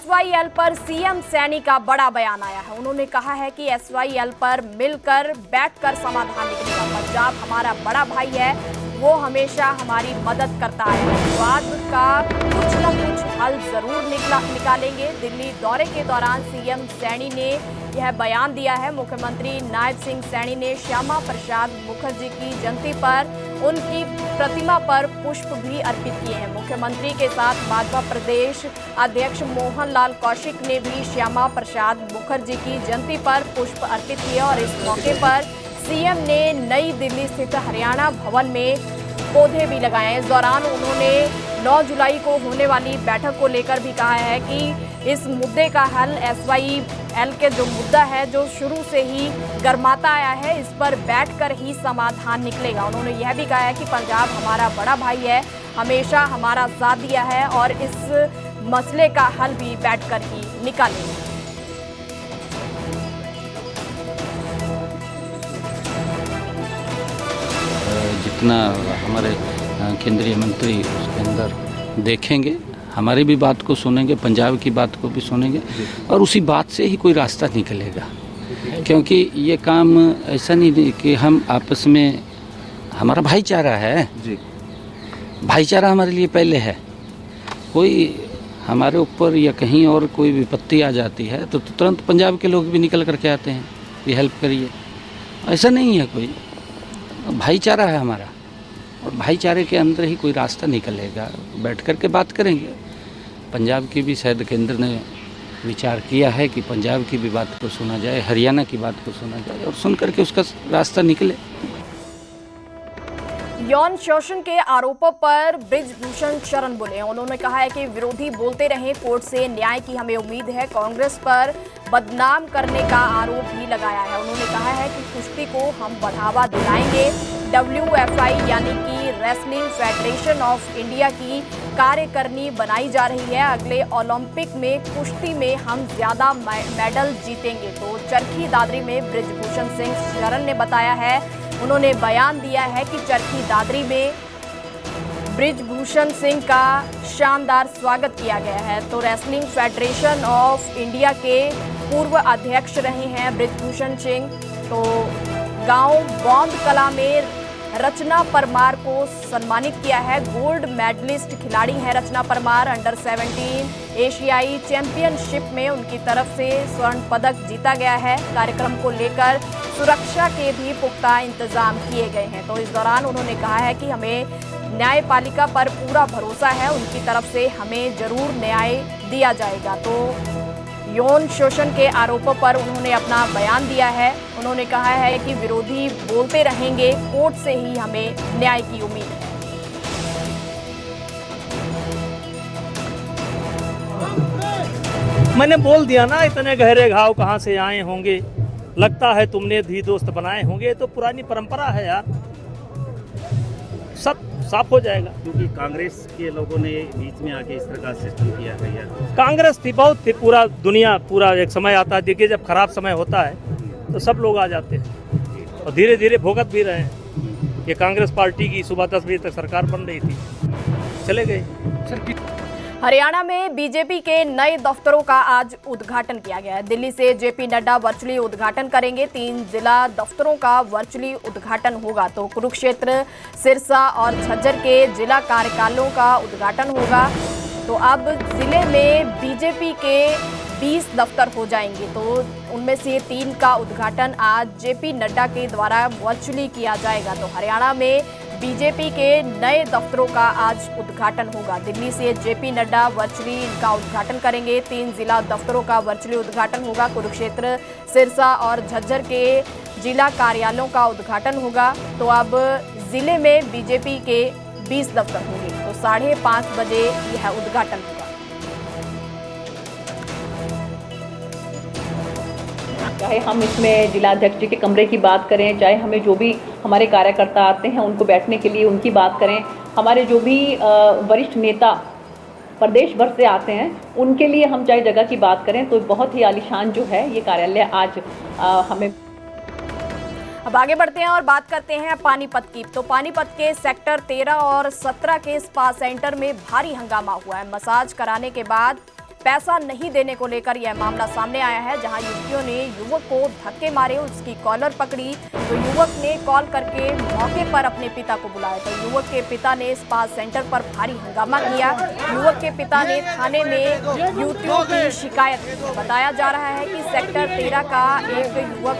SYL पर CM Saini का बड़ा बयान आया है। उन्होंने कहा है कि SYL पर मिलकर बैठकर समाधान निकलेगा। पंजाब हमारा बड़ा भाई है, वो हमेशा हमारी मदद करता है। विवाद का कुछ न कुछ हल जरूर निकालेंगे। दिल्ली दौरे के दौरान सीएम सैनी ने यह बयान दिया है। मुख्यमंत्री नायब सिंह सैनी ने श्यामा प्रसाद मुखर्जी की जयंती पर उनकी प्रतिमा पर पुष्प भी अर्पित किए हैं। मुख्यमंत्री के साथ भाजपा प्रदेश अध्यक्ष मोहन लाल कौशिक ने भी श्यामा प्रसाद मुखर्जी की जयंती पर पुष्प अर्पित किए और इस मौके पर सीएम ने नई दिल्ली स्थित हरियाणा भवन में पौधे भी लगाए। इस दौरान उन्होंने 9 जुलाई को होने वाली बैठक को लेकर भी कहा है कि इस मुद्दे का हल SYL के जो मुद्दा है, जो शुरू से ही गर्माता आया है, इस पर बैठकर ही समाधान निकलेगा। उन्होंने यह भी कहा है कि पंजाब हमारा बड़ा भाई है, हमेशा हमारा साथ दिया है और इस मसले का हल भी बैठकर ही निकालेंगे। जितना हमारे केंद्रीय मंत्री उसके अंदर देखेंगे, हमारी भी बात को सुनेंगे, पंजाब की बात को भी सुनेंगे और उसी बात से ही कोई रास्ता निकलेगा। क्योंकि ये काम ऐसा नहीं कि हम आपस में, हमारा भाईचारा है जी, भाईचारा हमारे लिए पहले है। कोई हमारे ऊपर या कहीं और कोई विपत्ति आ जाती है तो तुरंत पंजाब के लोग भी निकल करके आते हैं कि हेल्प करिए। ऐसा नहीं है, कोई भाईचारा है हमारा और भाईचारे के अंदर ही कोई रास्ता निकलेगा। बैठ कर के बात करेंगे। पंजाब की भी शायद केंद्र ने विचार किया है कि पंजाब की भी बात को सुना जाए, हरियाणा की बात को सुना जाए और सुन करके उसका रास्ता निकले। यौन शोषण के आरोपों पर बृजभूषण शरण बोले। उन्होंने कहा है कि विरोधी बोलते रहे, कोर्ट से न्याय की हमें उम्मीद है। कांग्रेस पर बदनाम करने का आरोप भी लगाया है। उन्होंने कहा है कि कुश्ती को हम बढ़ावा दिलाएंगे। WFI यानी कि रेसलिंग फेडरेशन ऑफ इंडिया की कार्यकारिणी बनाई जा रही है। अगले ओलंपिक में कुश्ती में हम ज्यादा मेडल जीतेंगे। तो चरखी दादरी में बृजभूषण सिंह शरण ने बताया है, उन्होंने बयान दिया है कि चरखी दादरी में बृजभूषण सिंह का शानदार स्वागत किया गया है। तो रेसलिंग फेडरेशन ऑफ इंडिया के पूर्व अध्यक्ष रहे हैं बृजभूषण सिंह। तो गांव बौंद कला में रचना परमार को सम्मानित किया है। गोल्ड मेडलिस्ट खिलाड़ी हैं रचना परमार। अंडर 17 एशियाई चैंपियनशिप में उनकी तरफ से स्वर्ण पदक जीता गया है। कार्यक्रम को लेकर सुरक्षा के भी पुख्ता इंतजाम किए गए हैं। तो इस दौरान उन्होंने कहा है कि हमें न्यायपालिका पर पूरा भरोसा है, उनकी तरफ से हमें जरूर न्याय दिया जाएगा। तो यौन शोषण के आरोपों पर उन्होंने अपना बयान दिया है। उन्होंने कहा है कि विरोधी बोलते रहेंगे, कोर्ट से ही हमें न्याय की उम्मीद है। मैंने बोल दिया ना, इतने गहरे घाव कहाँ से आए होंगे, लगता है तुमने भी दोस्त बनाए होंगे। तो पुरानी परंपरा है यार, सब साफ हो जाएगा। क्योंकि कांग्रेस के लोगों ने बीच में आके इस तरह का सिस्टम किया है यार। कांग्रेस थी, बहुत थी, पूरा दुनिया, पूरा एक समय आता है। देखिए जब खराब समय होता है तो सब लोग आ जाते हैं और धीरे धीरे भुगत भी रहे हैं। ये कांग्रेस पार्टी की सुबह 10 बजे तक सरकार बन रही थी, चले गए। हरियाणा में बीजेपी के नए दफ्तरों का आज उद्घाटन किया गया है। दिल्ली से जेपी नड्डा वर्चुअली उद्घाटन करेंगे। 3 जिला दफ्तरों का वर्चुअली उद्घाटन होगा। तो कुरुक्षेत्र, सिरसा और झज्जर के जिला कार्यालयों का उद्घाटन होगा। तो अब जिले में बीजेपी के 20 दफ्तर हो जाएंगे। तो उनमें से 3 का उद्घाटन आज जेपी नड्डा के द्वारा वर्चुअली किया जाएगा। तो हरियाणा में बीजेपी के नए दफ्तरों का आज उद्घाटन होगा। दिल्ली से जेपी नड्डा वर्चुअली इनका उद्घाटन करेंगे। 3 जिला दफ्तरों का वर्चुअली उद्घाटन होगा। कुरुक्षेत्र, सिरसा और झज्जर के जिला कार्यालयों का उद्घाटन होगा। तो अब जिले में बीजेपी के 20 दफ्तर होंगे। तो 5:30 बजे यह उद्घाटन होगा। चाहे हम इसमें जिलाध्यक्ष जी के कमरे की बात करें, चाहे हमें जो भी हमारे कार्यकर्ता आते हैं उनको बैठने के लिए उनकी बात करें, हमारे जो भी वरिष्ठ नेता प्रदेश भर से आते हैं उनके लिए हम चाहे जगह की बात करें, तो बहुत ही आलीशान जो है ये कार्यालय आज हमें। अब आगे बढ़ते हैं और बात करते हैं पानीपत की। तो पानीपत के सेक्टर 13 और 17 के स्पा सेंटर में भारी हंगामा हुआ है। मसाज कराने के बाद पैसा नहीं देने को लेकर यह मामला सामने आया है, जहां युवतियों ने युवक को धक्के मारे, उसकी कॉलर पकड़ी तो युवक ने कॉल करके मौके पर अपने पिता को बुलाया। तो युवक के पिता ने स्पा सेंटर पर भारी हंगामा किया। युवक के पिता ने थाने में युवतियों की शिकायत की। बताया जा रहा है कि सेक्टर 13 का एक युवक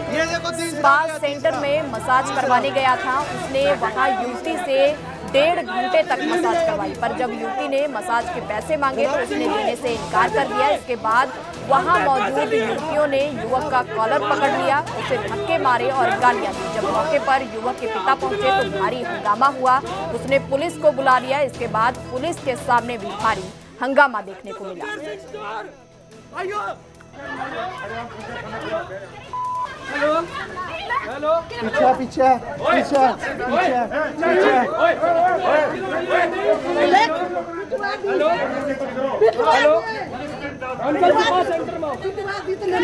स्पा सेंटर में मसाज करवाने गया था। उसने वहां युवती से 1.5 घंटे तक मसाज करवाई, पर जब युवती ने मसाज के पैसे मांगे तो उसने देने से इनकार कर दिया। इसके बाद वहां मौजूद युवतियों ने युवक का कॉलर पकड़ लिया, उसे धक्के मारे और गालियां दी। जब मौके पर युवक के पिता पहुंचे तो भारी हंगामा हुआ, उसने पुलिस को बुला लिया। इसके बाद पुलिस के सामने भी भारी हंगामा देखने को मिला। पीछे पीछे पीछे पीछे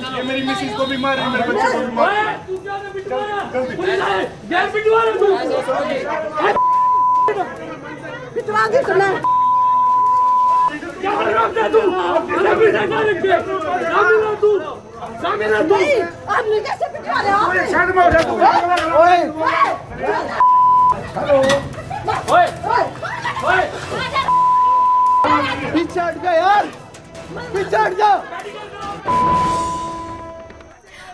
ये मेरी मिसेज को भी मार रही, मेरे बच्चे को भी मार पीछे हट गया यार, पीछे हट जा।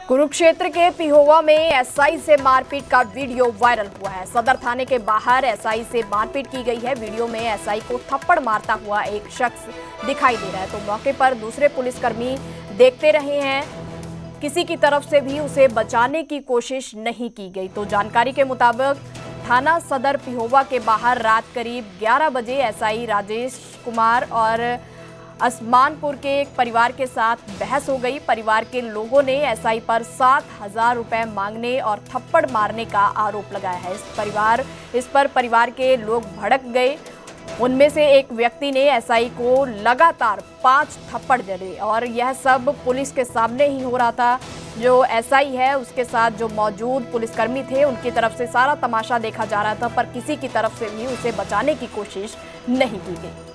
कुरुक्षेत्र के पिहोवा में एसआई से मारपीट का वीडियो वायरल हुआ है। सदर थाने के बाहर एसआई से मारपीट की गई है। वीडियो में एसआई को थप्पड़ मारता हुआ एक शख्स दिखाई दे रहा है। तो मौके पर दूसरे पुलिसकर्मी देखते रहे हैं, किसी की तरफ से भी उसे बचाने की कोशिश नहीं की गई। तो जानकारी के मुताबिक थाना सदर पिहोवा के बाहर रात करीब 11 बजे एसआई राजेश कुमार और असमानपुर के एक परिवार के साथ बहस हो गई। परिवार के लोगों ने एसआई पर 7,000 रुपए मांगने और थप्पड़ मारने का आरोप लगाया है। इस पर परिवार के लोग भड़क गए। उनमें से एक व्यक्ति ने एसआई को लगातार 5 थप्पड़ जड़े और यह सब पुलिस के सामने ही हो रहा था। जो एसआई है उसके साथ जो मौजूद पुलिसकर्मी थे उनकी तरफ से सारा तमाशा देखा जा रहा था, पर किसी की तरफ से भी उसे बचाने की कोशिश नहीं की गई।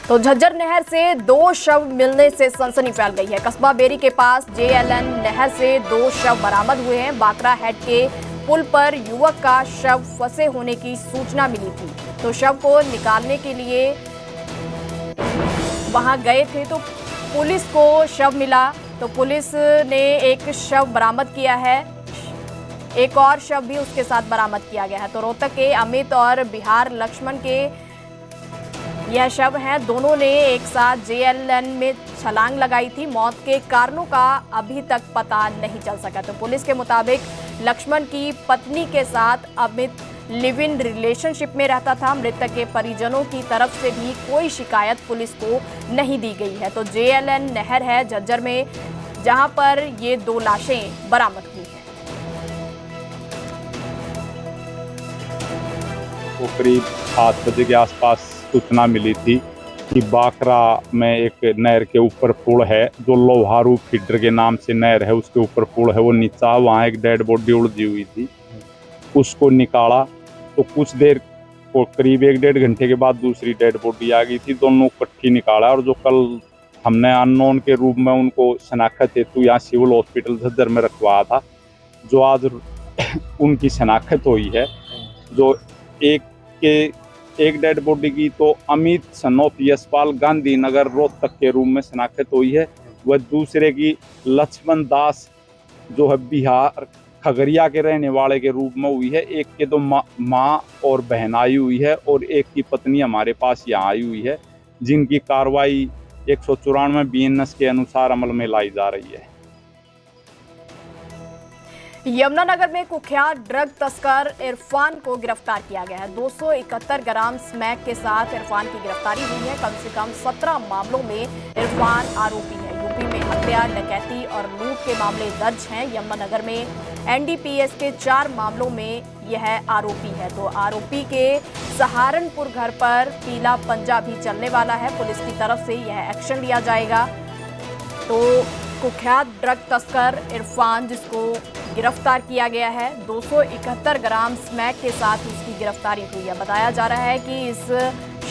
तो झज्जर नहर से 2 शव मिलने से सनसनी फैल गई है। कस्बा बेरी के पास जेएलएन नहर से 2 शव बरामद हुए हैं। बाकरा हेड के पुल पर युवक का शव फंसे होने की सूचना मिली थी, तो शव को निकालने के लिए वहां गए थे तो पुलिस को शव मिला, तो पुलिस ने एक शव बरामद किया है। एक और शव भी उसके साथ बरामद किया गया है। तो रोहतक के अमित और बिहार लक्ष्मण के यह शव हैं। दोनों ने एक साथ जेएलएन में छलांग लगाई थी। मौत के कारणों का अभी तक पता नहीं चल सका। तो पुलिस के मुताबिक लक्ष्मण की पत्नी के साथ अमित लिव इन रिलेशनशिप में रहता था। मृतक के परिजनों की तरफ से भी कोई शिकायत पुलिस को नहीं दी गई है। तो जेएलएन नहर है झज्जर में, जहां पर ये 2 लाशें बरामद हुई हैं। वो करीब 7 बजे के आसपास सूचना मिली थी कि बाकरा में एक नहर के ऊपर पुल है, जो लोहारू फीडर के नाम से नहर है, उसके ऊपर पुल है, वो नीचा, वहाँ एक डेड बॉडी उलझी हुई थी। उसको निकाला तो कुछ देर को करीब 1-1.5 घंटे के बाद दूसरी डेड बॉडी आ गई थी। दोनों इकट्ठी निकाला और जो कल हमने अननोन के रूप में उनको शनाख्त हेतु यहाँ सिविल हॉस्पिटल झज्जर में रखवाया था, जो आज उनकी शनाख्त हुई है। जो एक डेड बॉडी की तो अमित सनोफ यशपाल गांधीनगर रोहतक के रूम में शनाख्त हुई है। वह दूसरे की लक्ष्मण दास जो है बिहार खगड़िया के रहने वाले के रूप में हुई है। एक के तो माँ और बहन आई हुई है और एक की पत्नी हमारे पास यहाँ आई हुई है, जिनकी कार्रवाई 194 BNS के अनुसार अमल में लाई जा रही है। यमुनानगर में कुख्यात ड्रग तस्कर इरफान को गिरफ्तार किया गया है। 271 ग्राम स्मैक के साथ इरफान की गिरफ्तारी हुई है। कम से कम 17 मामलों में इरफान आरोपी है। यूपी में हत्या, डकैती और लूट के मामले दर्ज हैं। यमुनानगर में NDPS के 4 मामलों में यह आरोपी है। तो आरोपी के सहारनपुर घर पर पीला पंजा भी चलने वाला है। पुलिस की तरफ से यह एक्शन लिया जाएगा। तो कुख्यात ड्रग तस्कर इरफान, जिसको गिरफ्तार किया गया है। 271 ग्राम स्मैक के साथ उसकी गिरफ्तारी हुई है। बताया जा रहा है कि इस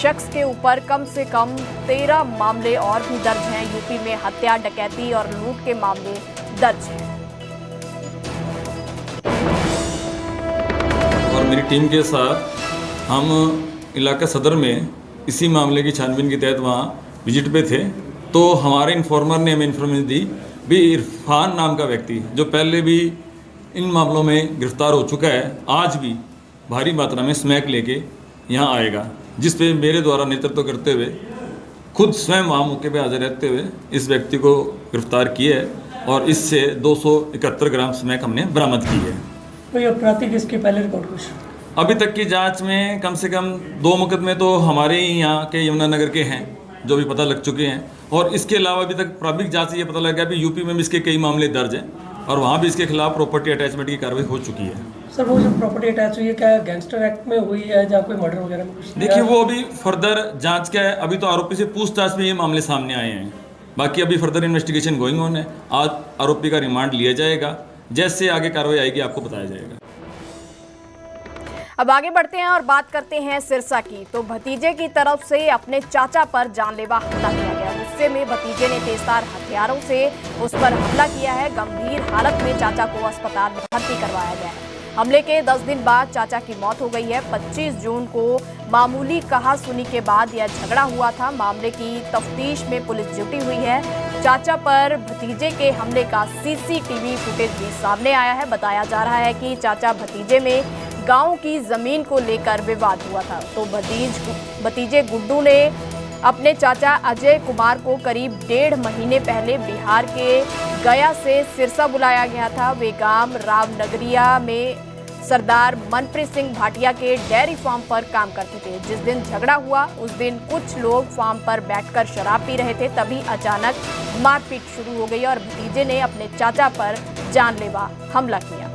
शख्स के ऊपर कम से कम 13 मामले और भी दर्ज हैं। यूपी में हत्या, डकैती और लूट के मामले दर्ज हैं। और मेरी टीम के साथ हम इलाका सदर में इसी मामले की छानबीन के तहत वहाँ विजिट पे थे, तो हमारे इन्फॉर्मर ने हमें इन्फॉर्मेशन दी भी इरफान नाम का व्यक्ति जो पहले भी इन मामलों में गिरफ्तार हो चुका है, आज भी भारी मात्रा में स्मैक लेके यहाँ आएगा, जिस पे मेरे द्वारा नेतृत्व करते हुए खुद स्वयं वहाँ मौके पे हाजिर रहते हुए इस व्यक्ति को गिरफ्तार किया है और इससे 271 ग्राम स्मैक हमने बरामद की है। कोई आपराधिक इसके पहले रिकॉर्ड कुछ? अभी तक की जांच में कम से कम 2 मुकदमे तो हमारे ही यहाँ के यमुनानगर के हैं जो भी पता लग चुके हैं, और इसके अलावा अभी तक प्रारंभिक जांच से ये पता लगा कि यूपी में भी इसके कई मामले दर्ज हैं और वहाँ भी इसके खिलाफ प्रॉपर्टी अटैचमेंट की कार्रवाई हो चुकी है। सर वो जो प्रॉपर्टी अटैच हुई है क्या गैंगस्टर एक्ट में हुई है या कोई मर्डर वगैरह में कुछ? देखिए वो अभी फर्दर जांच क्या है, अभी तो आरोपी से पूछताछ में ये मामले सामने आए हैं, बाकी अभी फर्दर इन्वेस्टिगेशन गोइंग ऑन है। आज आरोपी का रिमांड लिया जाएगा, जैसे आगे कार्रवाई आएगी आपको बताया जाएगा। अब आगे बढ़ते हैं और बात करते हैं सिरसा की। तो भतीजे की तरफ से अपने चाचा पर जानलेवा हमला किया गया। गुस्से में भतीजे ने तेजधार हथियारों से उस पर हमला किया है। गंभीर हालत में चाचा को अस्पताल में भर्ती करवाया गया है। हमले के 10 दिन बाद चाचा की मौत हो गई है। 25 जून को मामूली कहासुनी के बाद यह झगड़ा हुआ था। मामले की तफ्तीश में पुलिस जुटी हुई है। चाचा पर भतीजे के हमले का सीसीटीवी फुटेज भी सामने आया है। बताया जा रहा है कि चाचा भतीजे में गांव की जमीन को लेकर विवाद हुआ था। तो भतीजे गुड्डू ने अपने चाचा अजय कुमार को करीब 1.5 महीने पहले बिहार के गया से सिरसा बुलाया गया था। वे गांव रामनगरिया में सरदार मनप्रीत सिंह भाटिया के डेयरी फार्म पर काम करते थे। जिस दिन झगड़ा हुआ उस दिन कुछ लोग फार्म पर बैठकर शराब पी रहे थे, तभी अचानक मारपीट शुरू हो गई और भतीजे ने अपने चाचा पर जानलेवा हमला किया।